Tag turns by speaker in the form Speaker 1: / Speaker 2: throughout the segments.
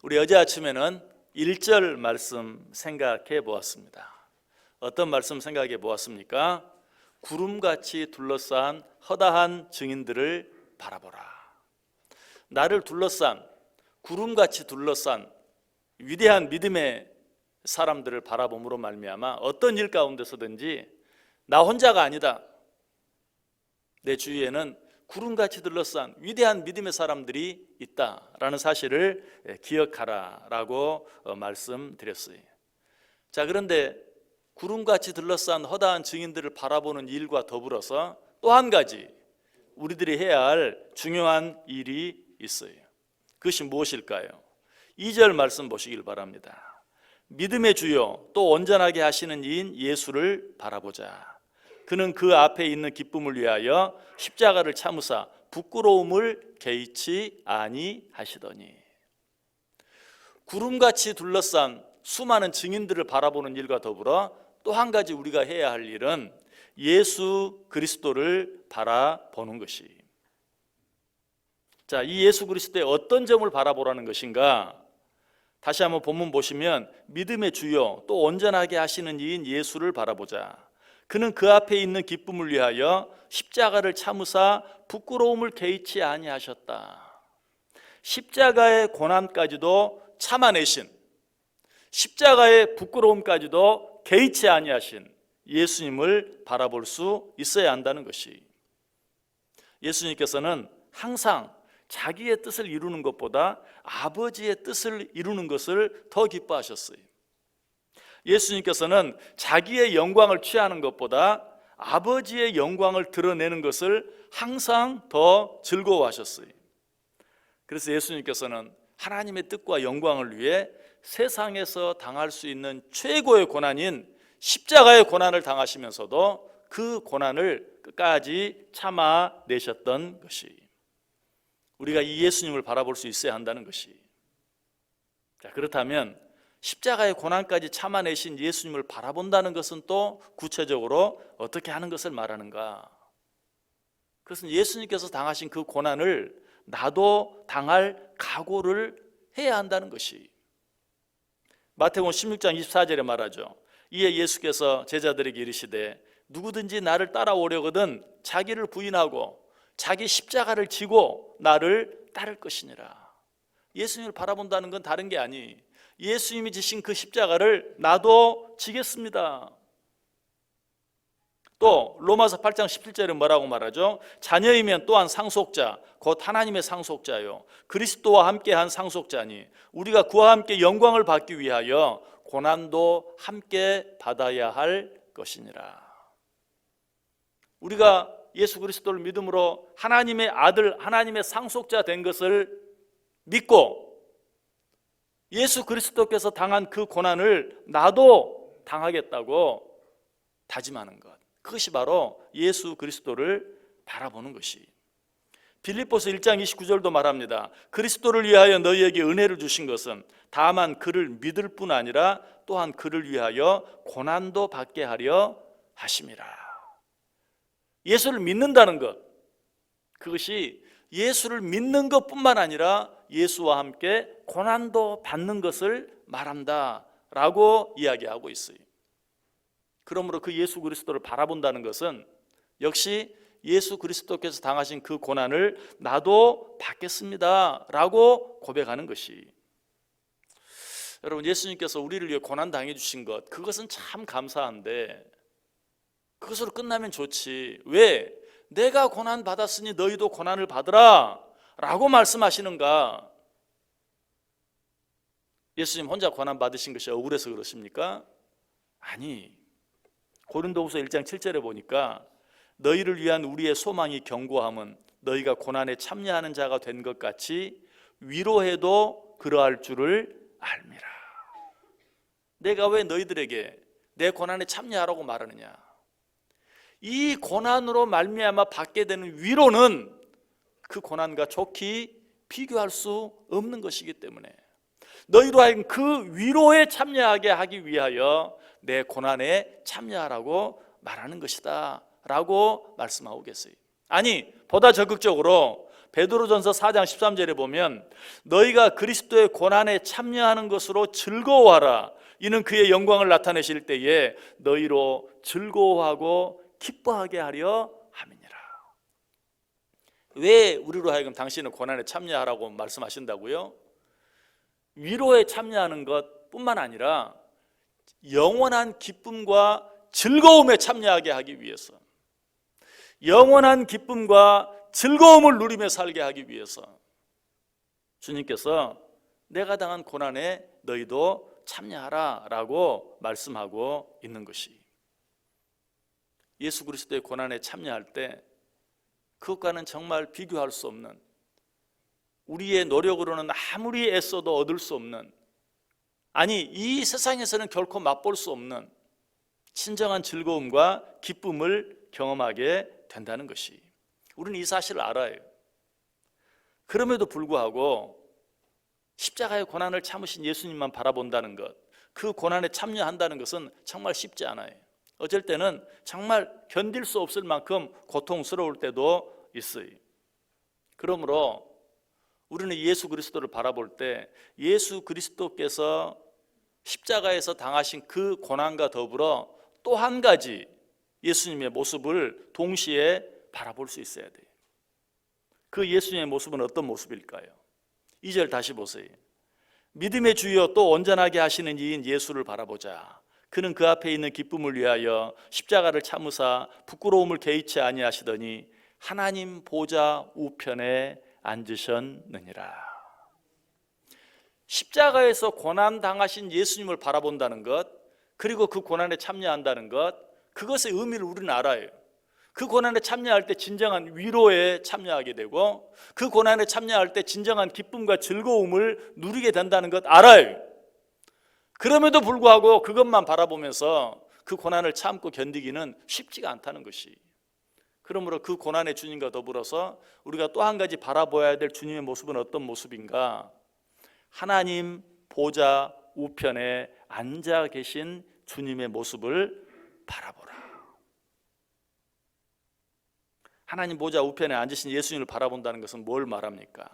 Speaker 1: 우리 어제 아침에는 1절 말씀 생각해 보았습니다. 어떤 말씀 생각해 보았습니까? 구름같이 둘러싼 허다한 증인들을 바라보라. 나를 둘러싼, 구름같이 둘러싼 위대한 믿음의 사람들을 바라봄으로 말미암아 어떤 일 가운데서든지 나 혼자가 아니다, 내 주위에는 구름같이 둘러싼 위대한 믿음의 사람들이 있다라는 사실을 기억하라라고 말씀드렸어요. 자, 그런데 구름같이 둘러싼 허다한 증인들을 바라보는 일과 더불어서 또 한 가지 우리들이 해야 할 중요한 일이 있어요. 그것이 무엇일까요? 2절 말씀 보시길 바랍니다. 믿음의 주요 또 온전하게 하시는 이인 예수를 바라보자. 그는 그 앞에 있는 기쁨을 위하여 십자가를 참으사 부끄러움을 개의치 아니하시더니. 구름같이 둘러싼 수많은 증인들을 바라보는 일과 더불어 또 한 가지 우리가 해야 할 일은 예수 그리스도를 바라보는 것이. 자, 이 예수 그리스도의 어떤 점을 바라보라는 것인가? 다시 한번 본문 보시면 믿음의 주요 또 온전하게 하시는 이인 예수를 바라보자. 그는 그 앞에 있는 기쁨을 위하여 십자가를 참으사 부끄러움을 개의치 아니하셨다. 십자가의 고난까지도 참아내신, 십자가의 부끄러움까지도 개의치 아니하신 예수님을 바라볼 수 있어야 한다는 것이. 예수님께서는 항상 자기의 뜻을 이루는 것보다 아버지의 뜻을 이루는 것을 더 기뻐하셨어요. 예수님께서는 자기의 영광을 취하는 것보다 아버지의 영광을 드러내는 것을 항상 더 즐거워하셨어요. 그래서 예수님께서는 하나님의 뜻과 영광을 위해 세상에서 당할 수 있는 최고의 고난인 십자가의 고난을 당하시면서도 그 고난을 끝까지 참아내셨던 것이, 우리가 이 예수님을 바라볼 수 있어야 한다는 것이. 자, 그렇다면 십자가의 고난까지 참아내신 예수님을 바라본다는 것은 또 구체적으로 어떻게 하는 것을 말하는가? 그것은 예수님께서 당하신 그 고난을 나도 당할 각오를 해야 한다는 것이. 마태복음 16장 24절에 말하죠. 이에 예수께서 제자들에게 이르시되 누구든지 나를 따라오려거든 자기를 부인하고 자기 십자가를 지고 나를 따를 것이니라. 예수님을 바라본다는 건 다른 게 아니, 예수님이 지신 그 십자가를 나도 지겠습니다. 또 로마서 8장 17절에 뭐라고 말하죠? 자녀이면 또한 상속자 곧 하나님의 상속자요 그리스도와 함께한 상속자니 우리가 그와 함께 영광을 받기 위하여 고난도 함께 받아야 할 것이니라. 우리가 예수 그리스도를 믿음으로 하나님의 아들, 하나님의 상속자 된 것을 믿고 예수 그리스도께서 당한 그 고난을 나도 당하겠다고 다짐하는 것, 그것이 바로 예수 그리스도를 바라보는 것이. 빌립보서 1장 29절도 말합니다. 그리스도를 위하여 너희에게 은혜를 주신 것은 다만 그를 믿을 뿐 아니라 또한 그를 위하여 고난도 받게 하려 하심이라. 예수를 믿는다는 것, 그것이 예수를 믿는 것뿐만 아니라 예수와 함께 고난도 받는 것을 말한다라고 이야기하고 있어요. 그러므로 그 예수 그리스도를 바라본다는 것은 역시 예수 그리스도께서 당하신 그 고난을 나도 받겠습니다 라고 고백하는 것이. 여러분, 예수님께서 우리를 위해 고난 당해 주신 것, 그것은 참 감사한데 그것으로 끝나면 좋지, 왜 내가 고난 받았으니 너희도 고난을 받으라 라고 말씀하시는가? 예수님 혼자 고난 받으신 것이 억울해서 그러십니까? 아니, 고린도후서 1장 7절에 보니까 너희를 위한 우리의 소망이 견고함은 너희가 고난에 참여하는 자가 된 것 같이 위로해도 그러할 줄을 알미라. 내가 왜 너희들에게 내 고난에 참여하라고 말하느냐? 이 고난으로 말미암아 받게 되는 위로는 그 고난과 좋게 비교할 수 없는 것이기 때문에 너희로 하여금 그 위로에 참여하게 하기 위하여 내 고난에 참여하라고 말하는 것이다 라고 말씀하고 계세요. 아니, 보다 적극적으로 베드로전서 4장 13절에 보면 너희가 그리스도의 고난에 참여하는 것으로 즐거워하라. 이는 그의 영광을 나타내실 때에 너희로 즐거워하고 기뻐하게 하려 함이니라. 왜 우리로 하여금 당신은 고난에 참여하라고 말씀하신다고요? 위로에 참여하는 것뿐만 아니라 영원한 기쁨과 즐거움에 참여하게 하기 위해서, 영원한 기쁨과 즐거움을 누리며 살게 하기 위해서 주님께서 내가 당한 고난에 너희도 참여하라 라고 말씀하고 있는 것이, 예수 그리스도의 고난에 참여할 때 그것과는 정말 비교할 수 없는, 우리의 노력으로는 아무리 애써도 얻을 수 없는, 아니 이 세상에서는 결코 맛볼 수 없는 진정한 즐거움과 기쁨을 경험하게 된다는 것이, 우리는 이 사실을 알아요. 그럼에도 불구하고 십자가의 고난을 참으신 예수님만 바라본다는 것, 그 고난에 참여한다는 것은 정말 쉽지 않아요. 어쩔 때는 정말 견딜 수 없을 만큼 고통스러울 때도 있어요. 그러므로 우리는 예수 그리스도를 바라볼 때 예수 그리스도께서 십자가에서 당하신 그 고난과 더불어 또 한 가지 예수님의 모습을 동시에 바라볼 수 있어야 돼요. 그 예수님의 모습은 어떤 모습일까요? 2절 다시 보세요. 믿음의 주여 또 온전하게 하시는 이인 예수를 바라보자. 그는 그 앞에 있는 기쁨을 위하여 십자가를 참으사 부끄러움을 개의치 아니하시더니 하나님 보좌 우편에 앉으셨느니라. 십자가에서 고난 당하신 예수님을 바라본다는 것, 그리고 그 고난에 참여한다는 것, 그것의 의미를 우리는 알아요. 그 고난에 참여할 때 진정한 위로에 참여하게 되고, 그 고난에 참여할 때 진정한 기쁨과 즐거움을 누리게 된다는 것 알아요. 그럼에도 불구하고 그것만 바라보면서 그 고난을 참고 견디기는 쉽지가 않다는 것이, 그러므로 그 고난의 주님과 더불어서 우리가 또 한 가지 바라보아야 될 주님의 모습은 어떤 모습인가? 하나님 보좌 우편에 앉아 계신 주님의 모습을 바라보라. 하나님 보좌 우편에 앉으신 예수님을 바라본다는 것은 뭘 말합니까?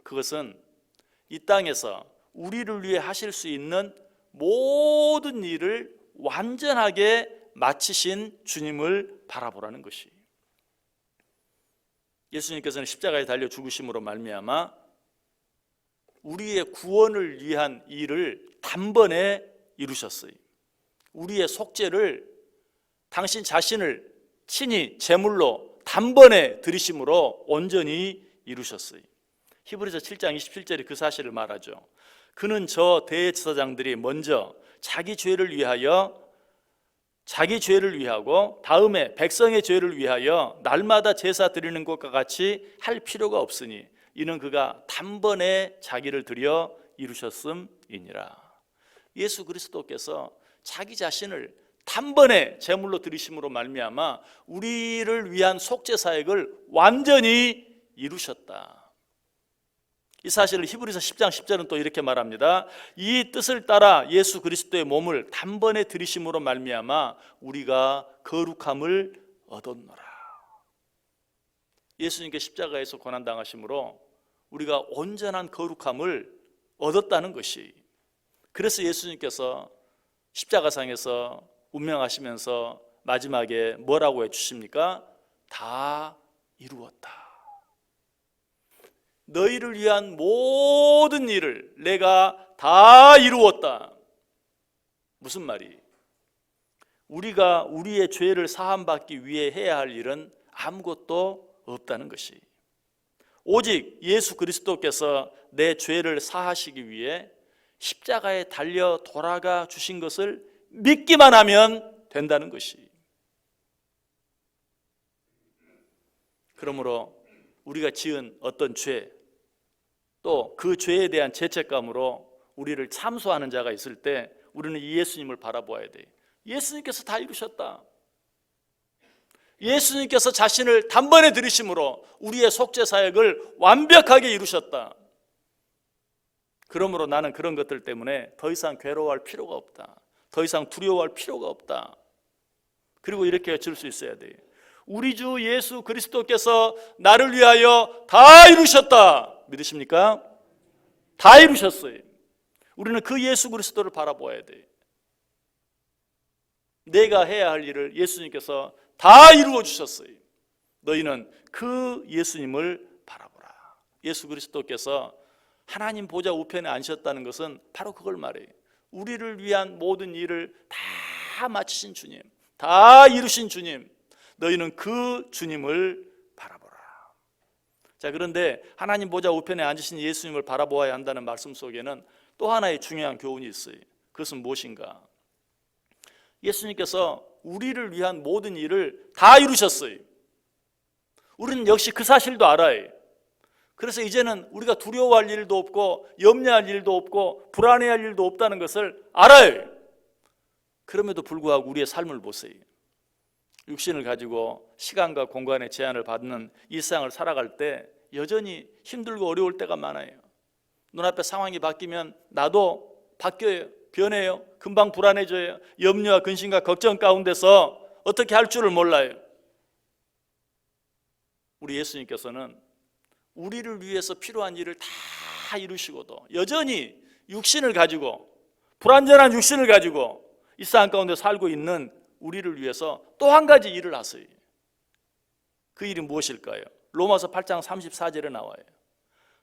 Speaker 1: 그것은 이 땅에서 우리를 위해 하실 수 있는 모든 일을 완전하게 마치신 주님을 바라보라는 것이, 예수님께서는 십자가에 달려 죽으심으로 말미암아 우리의 구원을 위한 일을 단번에 이루셨어요. 우리의 속죄를 당신 자신을 친히 제물로 단번에 드리심으로 온전히 이루셨어요. 히브리서 7장 27절이 그 사실을 말하죠. 그는 저 대제사장들이 먼저 자기 죄를 위하고 다음에 백성의 죄를 위하여 날마다 제사 드리는 것과 같이 할 필요가 없으니 이는 그가 단번에 자기를 드려 이루셨음이니라. 예수 그리스도께서 자기 자신을 단번에 제물로 드리심으로 말미암아 우리를 위한 속죄 사역을 완전히 이루셨다. 이 사실을 히브리서 10장 10절은 또 이렇게 말합니다. 이 뜻을 따라 예수 그리스도의 몸을 단번에 드리심으로 말미암아 우리가 거룩함을 얻었노라. 예수님께 십자가에서 고난당하심으로 우리가 온전한 거룩함을 얻었다는 것이, 그래서 예수님께서 십자가상에서 운명하시면서 마지막에 뭐라고 해주십니까? 다 이루었다. 너희를 위한 모든 일을 내가 다 이루었다. 무슨 말이? 우리가 우리의 죄를 사함받기 위해 해야 할 일은 아무것도 없다는 것이, 오직 예수 그리스도께서 내 죄를 사하시기 위해 십자가에 달려 돌아가 주신 것을 믿기만 하면 된다는 것이, 그러므로 우리가 지은 어떤 죄, 또 그 죄에 대한 죄책감으로 우리를 참소하는 자가 있을 때 우리는 이 예수님을 바라보아야 돼. 예수님께서 다 이루셨다. 예수님께서 자신을 단번에 들이심으로 우리의 속죄 사역을 완벽하게 이루셨다. 그러므로 나는 그런 것들 때문에 더 이상 괴로워할 필요가 없다. 더 이상 두려워할 필요가 없다. 그리고 이렇게 줄 수 있어야 돼요. 우리 주 예수 그리스도께서 나를 위하여 다 이루셨다. 믿으십니까? 다 이루셨어요. 우리는 그 예수 그리스도를 바라보아야 돼요. 내가 해야 할 일을 예수님께서 다 이루어 주셨어요. 너희는 그 예수님을 바라보라. 예수 그리스도께서 하나님 보좌 우편에 앉으셨다는 것은 바로 그걸 말해요. 우리를 위한 모든 일을 다 마치신 주님, 다 이루신 주님, 너희는 그 주님을 바라보라. 자, 그런데 하나님 보좌 우편에 앉으신 예수님을 바라보아야 한다는 말씀 속에는 또 하나의 중요한 교훈이 있어요. 그것은 무엇인가? 예수님께서 우리를 위한 모든 일을 다 이루셨어요. 우리는 역시 그 사실도 알아요. 그래서 이제는 우리가 두려워할 일도 없고 염려할 일도 없고 불안해할 일도 없다는 것을 알아요. 그럼에도 불구하고 우리의 삶을 보세요. 육신을 가지고 시간과 공간의 제한을 받는 이 세상을 살아갈 때 여전히 힘들고 어려울 때가 많아요. 눈앞에 상황이 바뀌면 나도 바뀌어요. 변해요. 금방 불안해져요. 염려와 근심과 걱정 가운데서 어떻게 할 줄을 몰라요. 우리 예수님께서는 우리를 위해서 필요한 일을 다 이루시고도 여전히 육신을 가지고 불완전한 육신을 가지고 이 세상 가운데 살고 있는 우리를 위해서 또 한 가지 일을 하세요. 그 일이 무엇일까요? 로마서 8장 34절에 나와요.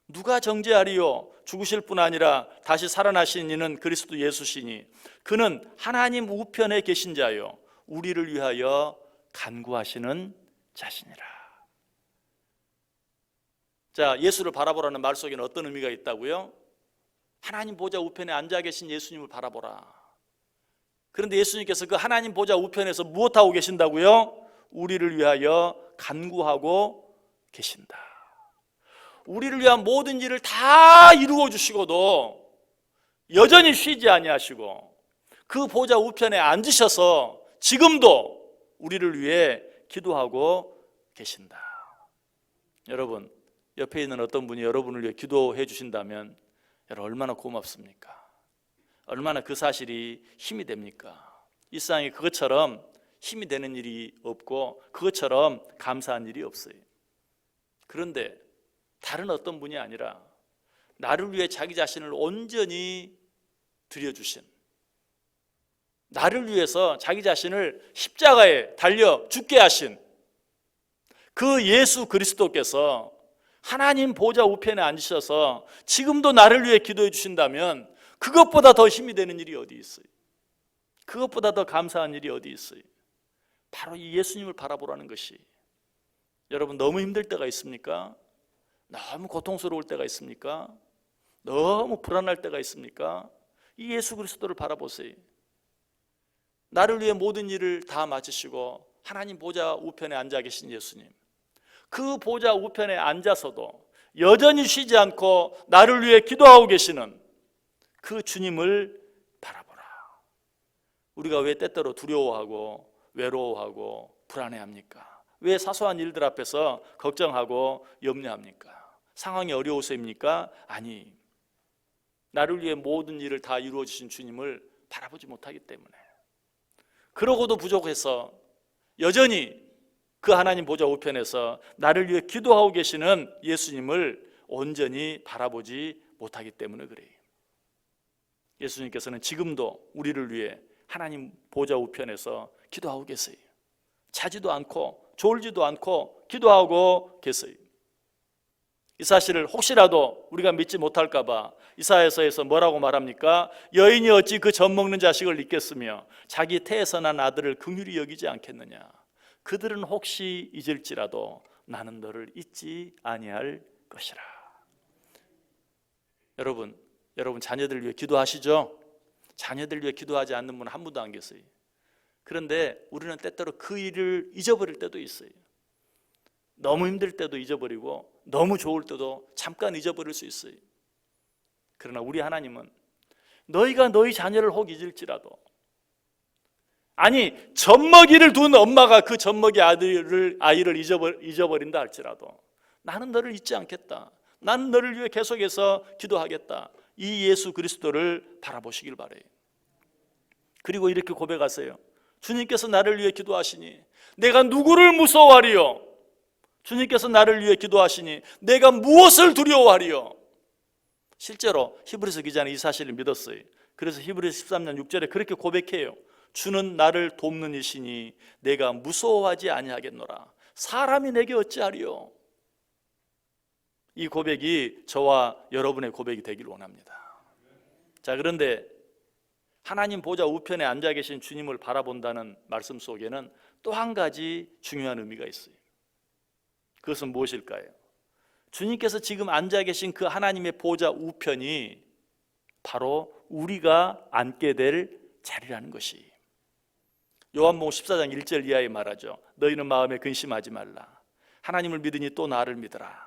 Speaker 1: 누가 정죄하리요? 죽으실 뿐 아니라 다시 살아나신 이는 그리스도 예수시니 그는 하나님 우편에 계신 자요 우리를 위하여 간구하시는 자시니라. 자, 예수를 바라보라는 말 속에는 어떤 의미가 있다고요? 하나님 보좌 우편에 앉아 계신 예수님을 바라보라. 그런데 예수님께서 그 하나님 보좌 우편에서 무엇하고 계신다고요? 우리를 위하여 간구하고 계신다. 우리를 위한 모든 일을 다 이루어 주시고도 여전히 쉬지 아니하시고 그 보좌 우편에 앉으셔서 지금도 우리를 위해 기도하고 계신다. 여러분, 옆에 있는 어떤 분이 여러분을 위해 기도해 주신다면 여러분 얼마나 고맙습니까? 얼마나 그 사실이 힘이 됩니까? 이 세상에 그것처럼 힘이 되는 일이 없고 그것처럼 감사한 일이 없어요. 그런데 다른 어떤 분이 아니라 나를 위해 자기 자신을 온전히 드려주신, 나를 위해서 자기 자신을 십자가에 달려 죽게 하신 그 예수 그리스도께서 하나님 보좌 우편에 앉으셔서 지금도 나를 위해 기도해 주신다면 그것보다 더 힘이 되는 일이 어디 있어요? 그것보다 더 감사한 일이 어디 있어요? 바로 이 예수님을 바라보라는 것이. 여러분 너무 힘들 때가 있습니까? 너무 고통스러울 때가 있습니까? 너무 불안할 때가 있습니까? 이 예수 그리스도를 바라보세요. 나를 위해 모든 일을 다 마치시고 하나님 보좌 우편에 앉아 계신 예수님, 그 보좌 우편에 앉아서도 여전히 쉬지 않고 나를 위해 기도하고 계시는 그 주님을 바라보라. 우리가 왜 때때로 두려워하고 외로워하고 불안해합니까? 왜 사소한 일들 앞에서 걱정하고 염려합니까? 상황이 어려워서입니까? 아니, 나를 위해 모든 일을 다 이루어 주신 주님을 바라보지 못하기 때문에, 그러고도 부족해서 여전히 그 하나님 보좌 우편에서 나를 위해 기도하고 계시는 예수님을 온전히 바라보지 못하기 때문에 그래요. 예수님께서는 지금도 우리를 위해 하나님 보좌 우편에서 기도하고 계세요. 자지도 않고 졸지도 않고 기도하고 계세요. 이 사실을 혹시라도 우리가 믿지 못할까 봐 이사야서에서 뭐라고 말합니까? 여인이 어찌 그 젖 먹는 자식을 잊겠으며 자기 태에서 난 아들을 긍휼히 여기지 않겠느냐. 그들은 혹시 잊을지라도 나는 너를 잊지 아니할 것이라. 여러분 자녀들 위해 기도하시죠? 자녀들 위해 기도하지 않는 분은 한 분도 안 계세요. 그런데 우리는 때때로 그 일을 잊어버릴 때도 있어요. 너무 힘들 때도 잊어버리고 너무 좋을 때도 잠깐 잊어버릴 수 있어요. 그러나 우리 하나님은 너희가 너희 자녀를 혹 잊을지라도, 아니 젖먹이를 둔 엄마가 그 젖먹이 아이를 잊어버린다 할지라도 나는 너를 잊지 않겠다. 나는 너를 위해 계속해서 기도하겠다. 이 예수 그리스도를 바라보시길 바라요. 그리고 이렇게 고백하세요. 주님께서 나를 위해 기도하시니 내가 누구를 무서워하리요? 주님께서 나를 위해 기도하시니 내가 무엇을 두려워하리요? 실제로 히브리서 기자는 이 사실을 믿었어요. 그래서 히브리서 13장 6절에 그렇게 고백해요. 주는 나를 돕는 이시니 내가 무서워하지 아니하겠노라. 사람이 내게 어찌하리요? 이 고백이 저와 여러분의 고백이 되기를 원합니다. 자, 그런데 하나님 보좌 우편에 앉아 계신 주님을 바라본다는 말씀 속에는 또 한 가지 중요한 의미가 있어요. 그것은 무엇일까요? 주님께서 지금 앉아 계신 그 하나님의 보좌 우편이 바로 우리가 앉게 될 자리라는 것이, 요한복음 14장 1절 이하에 말하죠. 너희는 마음에 근심하지 말라. 하나님을 믿으니 또 나를 믿으라.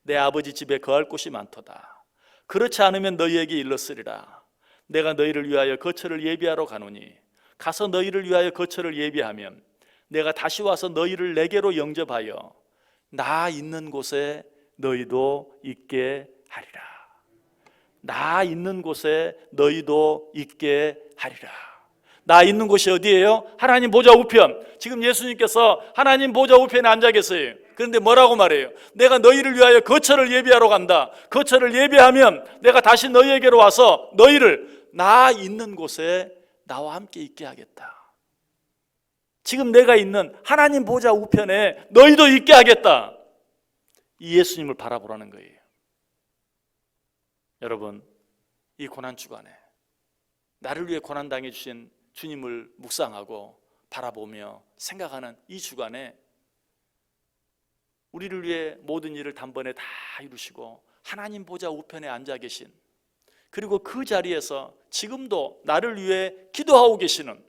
Speaker 1: 내 아버지 집에 거할 곳이 많도다. 그렇지 않으면 너희에게 일렀으리라. 내가 너희를 위하여 거처를 예비하러 가노니 가서 너희를 위하여 거처를 예비하면 내가 다시 와서 너희를 내게로 영접하여 나 있는 곳에 너희도 있게 하리라. 나 있는 곳에 너희도 있게 하리라. 나 있는 곳이 어디예요? 하나님 보좌 우편. 지금 예수님께서 하나님 보좌 우편에 앉아 계세요. 그런데 뭐라고 말해요? 내가 너희를 위하여 거처를 예비하러 간다. 거처를 예비하면 내가 다시 너희에게로 와서 너희를 나 있는 곳에 나와 함께 있게 하겠다. 지금 내가 있는 하나님 보좌 우편에 너희도 있게 하겠다. 이 예수님을 바라보라는 거예요. 여러분, 이 고난 주간에 나를 위해 고난 당해 주신 주님을 묵상하고 바라보며 생각하는 이 주간에 우리를 위해 모든 일을 단번에 다 이루시고 하나님 보좌 우편에 앉아 계신, 그리고 그 자리에서 지금도 나를 위해 기도하고 계시는,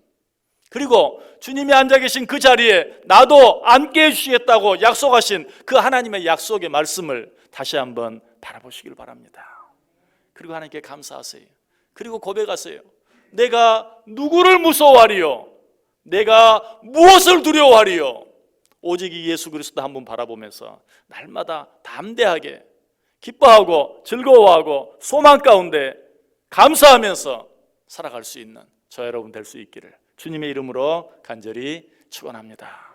Speaker 1: 그리고 주님이 앉아 계신 그 자리에 나도 앉게 해주시겠다고 약속하신 그 하나님의 약속의 말씀을 다시 한번 바라보시길 바랍니다. 그리고 하나님께 감사하세요. 그리고 고백하세요. 내가 누구를 무서워하리요? 내가 무엇을 두려워하리요? 오직 이 예수 그리스도 한 분 바라보면서 날마다 담대하게 기뻐하고 즐거워하고 소망 가운데 감사하면서 살아갈 수 있는 저 여러분 될 수 있기를 주님의 이름으로 간절히 축원합니다.